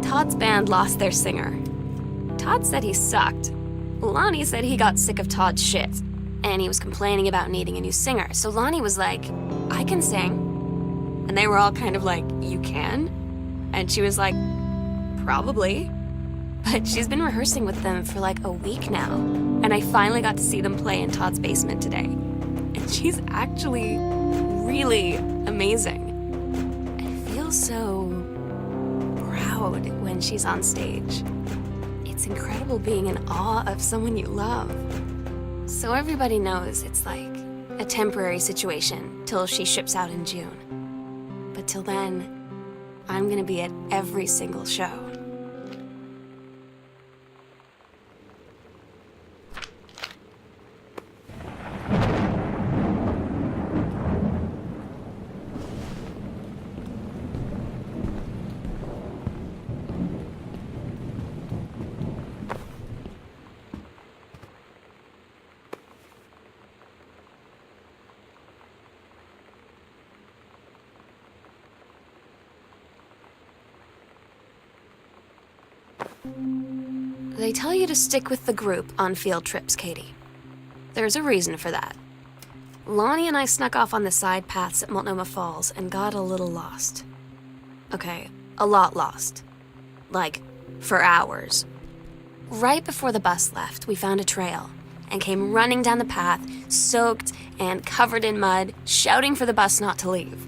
Todd's band lost their singer. Todd said he sucked. Lonnie said he got sick of Todd's shit, and he was complaining about needing a new singer. So Lonnie was like, I can sing. And they were all kind of like, you can? And she was like, probably. But she's been rehearsing with them for like a week now. And I finally got to see them play in Todd's basement today. And she's actually really amazing. I feel so proud when she's on stage. It's incredible being in awe of someone you love. So everybody knows it's like a temporary situation till she ships out in June. But till then, I'm gonna be at every single show. They tell you to stick with the group on field trips, Katie. There's a reason for that. Lonnie and I snuck off on the side paths at Multnomah Falls and got a little lost. Okay, a lot lost. Like, for hours. Right before the bus left, we found a trail and came running down the path, soaked and covered in mud, shouting for the bus not to leave.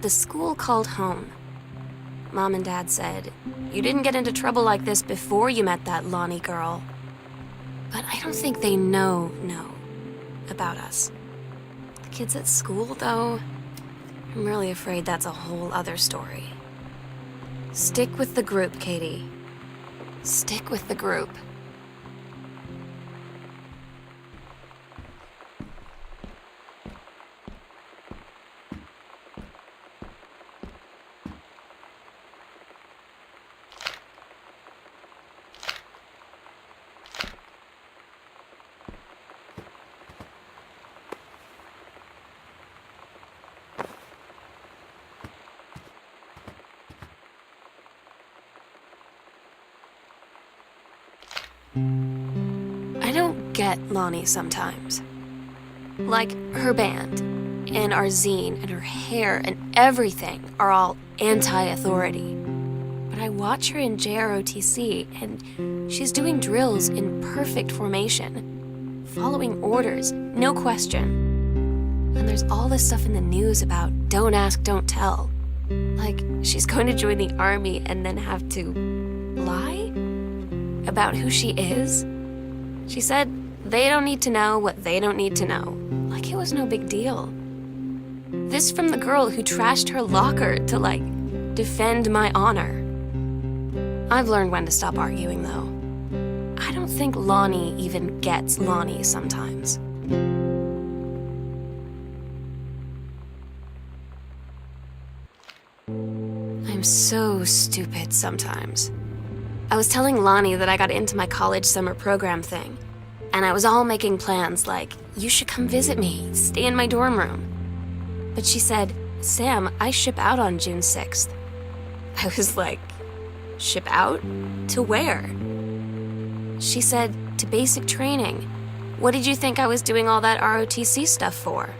The school called home. Mom and Dad said, you didn't get into trouble like this before you met that Lonnie girl. But I don't think they know about us. The kids at school, though, I'm really afraid that's a whole other story. Stick with the group, Katie. Stick with the group. I don't get Lonnie sometimes. Like, her band, and our zine, and her hair, and everything are all anti-authority. But I watch her in JROTC, and she's doing drills in perfect formation, following orders, no question. And there's all this stuff in the news about don't ask, don't tell. Like, she's going to join the army and then have to lie about who she is. She said they don't need to know what they don't need to know. Like it was no big deal. This from the girl who trashed her locker to, like, defend my honor. I've learned when to stop arguing, though. I don't think Lonnie even gets Lonnie sometimes. I'm so stupid sometimes. I was telling Lonnie that I got into my college summer program thing, and I was all making plans like, you should come visit me, stay in my dorm room. But she said, Sam, I ship out on June 6th. I was like, ship out? To where? She said, to basic training. What did you think I was doing all that ROTC stuff for?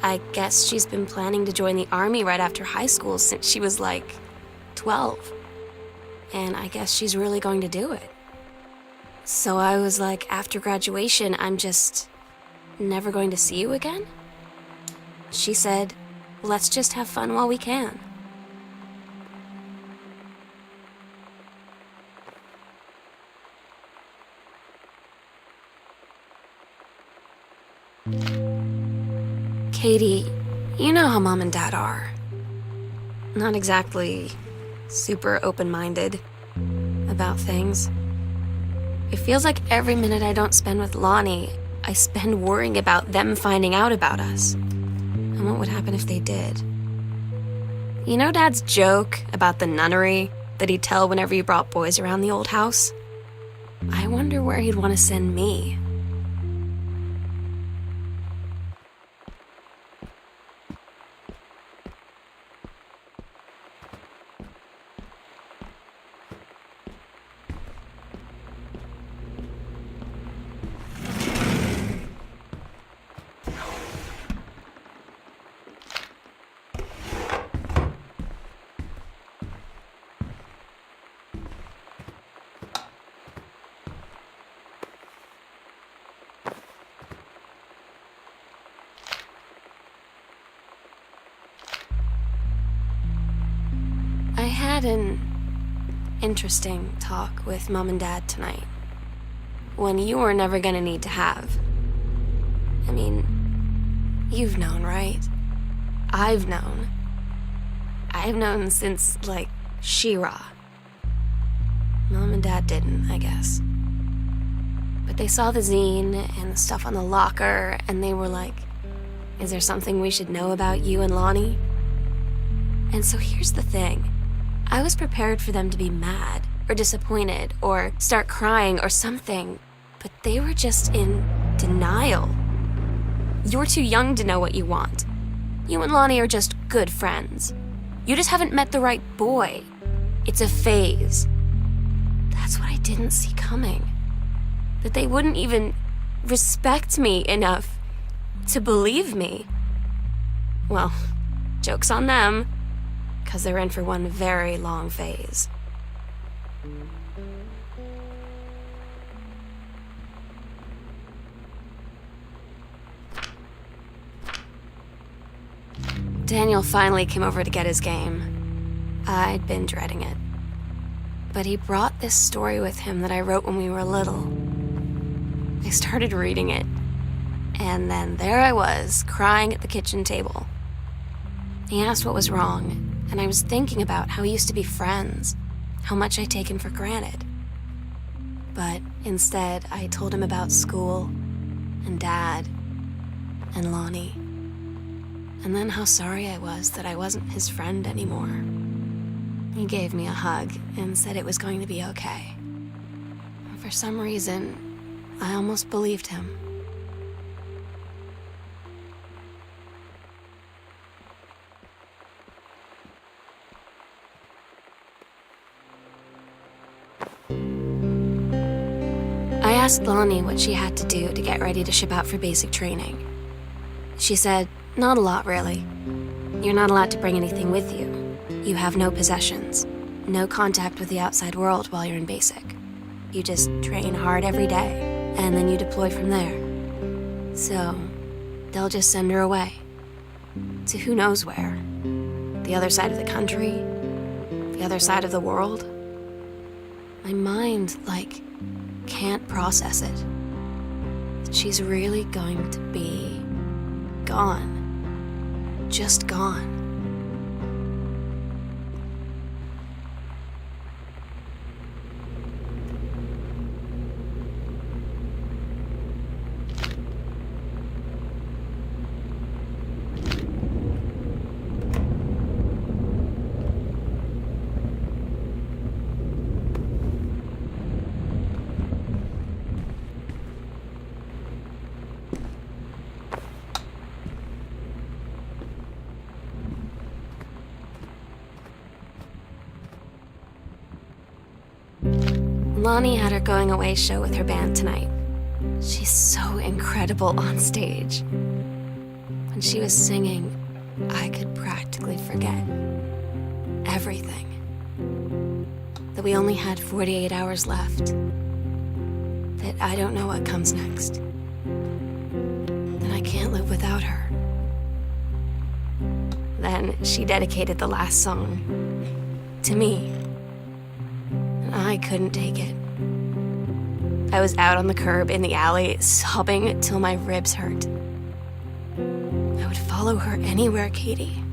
I guess she's been planning to join the army right after high school since she was like 12. And I guess she's really going to do it. So I was like, after graduation, I'm just never going to see you again? She said, let's just have fun while we can. Katie, you know how Mom and Dad are. Not exactly super open-minded about things. It feels like every minute I don't spend with Lonnie, I spend worrying about them finding out about us. And what would happen if they did? You know Dad's joke about the nunnery that he'd tell whenever he brought boys around the old house? I wonder where he'd want to send me. had an interesting talk with Mom and Dad tonight. One you were never gonna need to have. I mean, you've known, right? I've known. I've known since, like, She-Ra. Mom and Dad didn't, I guess. But they saw the zine and the stuff on the locker, and they were like, is there something we should know about you and Lonnie? And so here's the thing. I was prepared for them to be mad, or disappointed, or start crying, or something. But they were just in denial. You're too young to know what you want. You and Lonnie are just good friends. You just haven't met the right boy. It's a phase. That's what I didn't see coming. That they wouldn't even respect me enough to believe me. Well, joke's on them, 'cause they're in for one very long phase. Daniel finally came over to get his game. I'd been dreading it. But he brought this story with him that I wrote when we were little. I started reading it, and then there I was, crying at the kitchen table. He asked what was wrong, and I was thinking about how we used to be friends, how much I'd taken for granted. But instead, I told him about school, and Dad, and Lonnie. And then how sorry I was that I wasn't his friend anymore. He gave me a hug and said it was going to be okay. And for some reason, I almost believed him. I asked Lonnie what she had to do to get ready to ship out for basic training. She said, not a lot, really. You're not allowed to bring anything with you. You have no possessions, no contact with the outside world while you're in basic. You just train hard every day, and then you deploy from there. So, they'll just send her away. To who knows where. The other side of the country, the other side of the world. My mind, can't process it. She's really going to be gone. Just gone. Lonnie had her going away show with her band tonight. She's so incredible on stage. When she was singing, I could practically forget everything. That we only had 48 hours left. That I don't know what comes next. That I can't live without her. Then she dedicated the last song to me. I couldn't take it. I was out on the curb in the alley, sobbing till my ribs hurt. I would follow her anywhere, Katie.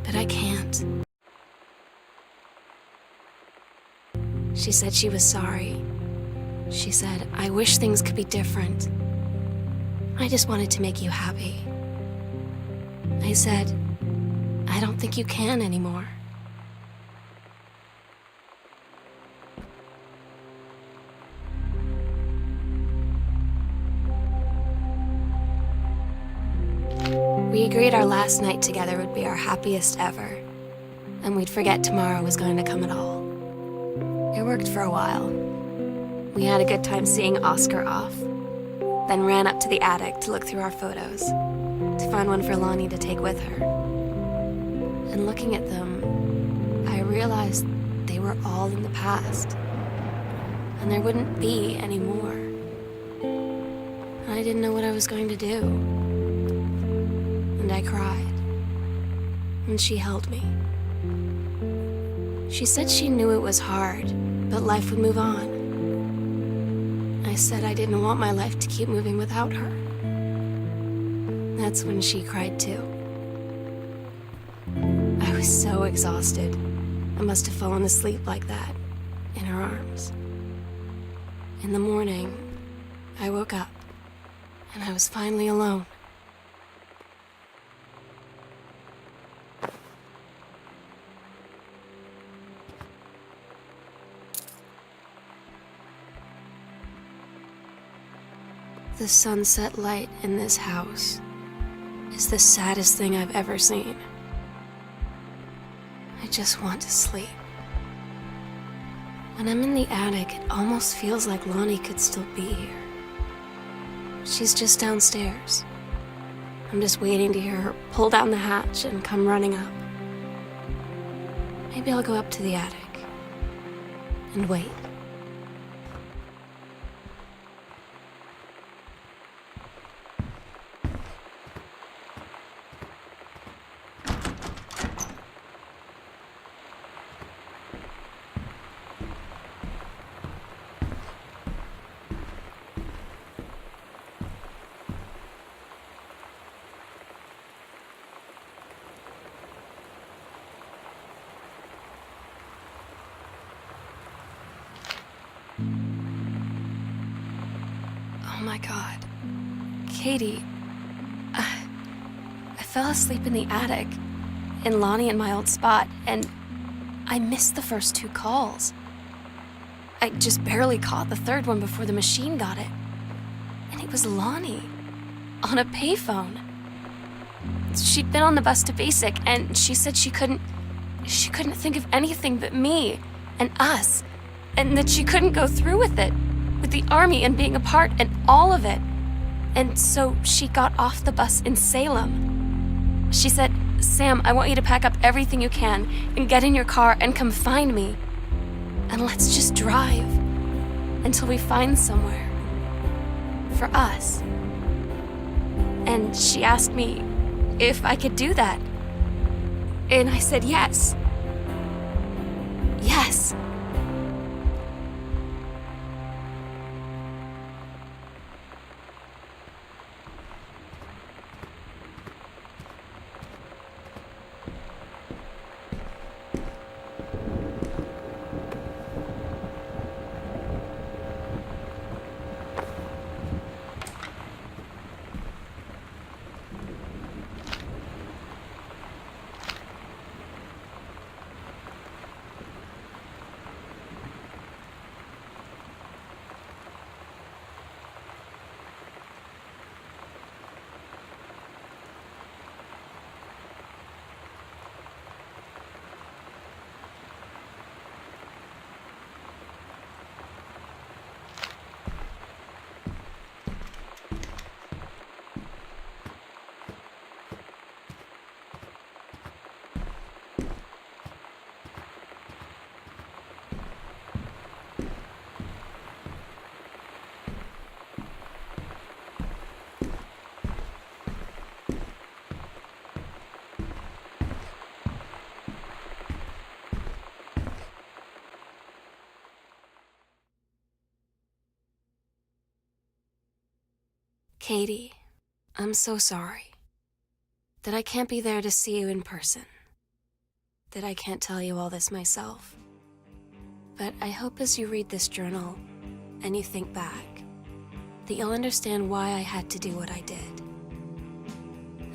But I can't. She said she was sorry. She said, I wish things could be different. I just wanted to make you happy. I said, I don't think you can anymore. We agreed our last night together would be our happiest ever, and we'd forget tomorrow was going to come at all. It worked for a while. We had a good time seeing Oscar off, then ran up to the attic to look through our photos, to find one for Lonnie to take with her. And looking at them, I realized they were all in the past, and there wouldn't be any more. And I didn't know what I was going to do. And I cried, and she held me. She said she knew it was hard, but life would move on. I said I didn't want my life to keep moving without her. That's when she cried too. I was so exhausted. I must have fallen asleep like that, in her arms. In the morning, I woke up, and I was finally alone. The sunset light in this house is the saddest thing I've ever seen. I just want to sleep. When I'm in the attic, it almost feels like Lonnie could still be here. She's just downstairs. I'm just waiting to hear her pull down the hatch and come running up. Maybe I'll go up to the attic and wait. Oh my God. Katie, I fell asleep in the attic, in Lonnie and my old spot, and I missed the first 2 calls. I just barely caught the third one before the machine got it. And it was Lonnie, on a payphone. She'd been on the bus to Basic, and she said she couldn't think of anything but me and us, and that she couldn't go through with it, with the Army and being apart and all of it. And so she got off the bus in Salem. She said, "Sam, I want you to pack up everything you can and get in your car and come find me. And let's just drive until we find somewhere for us." And she asked me if I could do that. And I said yes. Yes. Katie, I'm so sorry that I can't be there to see you in person, that I can't tell you all this myself. But I hope as you read this journal and you think back, that you'll understand why I had to do what I did,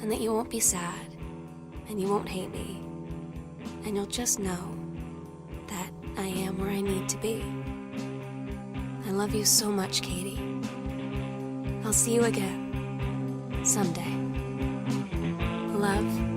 and that you won't be sad, and you won't hate me, and you'll just know that I am where I need to be. I love you so much, Katie. I'll see you again someday. Love.